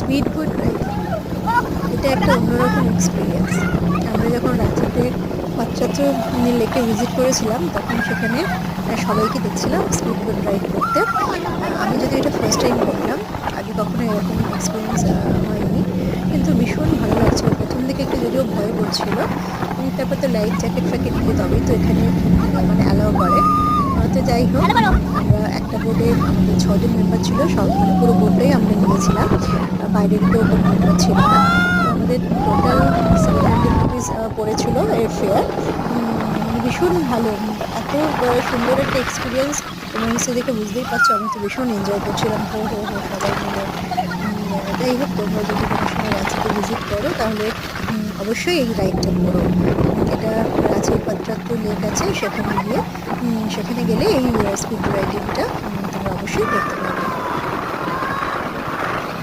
Speed boat ride, এটা একটা অন্যরকম এক্সপিরিয়েন্স। আমরা যখন রাঁচিতে পাটচত্র লেকে ভিজিট করেছিলাম তখন সেখানে সবাইকে দেখছিলাম স্পিড বোট রাইড করতে। আমি যদি এটা ফার্স্ট টাইম করলাম, আগে কখনো এরকম এক্সপিরিয়েন্স হয়নি, কিন্তু ভীষণ ভালো লাগছিল। প্রথম দিকে একটু যদিও ভয় করছিল, তারপর তো লাইফ জ্যাকেট ফ্যাকেট নিলে তবেই তো এখানে মানে অ্যালাউ করে। তো যাই হোক, আমরা একটা বোটে আমাদের 6 জন মেম্বার ছিল, সব মানে পুরো বোটটাই আমরা নিয়েছিলাম, বাইরের কেউ কোনো মেম্বার ছিল না। তো আমাদের টোটাল 700 রুপিস পড়েছিল এর ফেয়ার। মানে ভীষণ ভালো, এত সুন্দর একটা এক্সপিরিয়েন্স। তোমরা নিশ্চয়ই দেখে বুঝতেই পারছো, আমি তো ভীষণ এনজয় করছিলাম, হো হো হো সবাই মিলে। যাই হোক, তোমরা যদি কোনো সময় রাঁচিতে ভিজিট করো তাহলে অবশ্যই এই রাইডটা করো। এটা রাঁচির পাত্রাত্তু লেক আছে, সেখানে গেলে এই স্পিড রাইডিংটা তোমরা অবশ্যই করতে পারবে।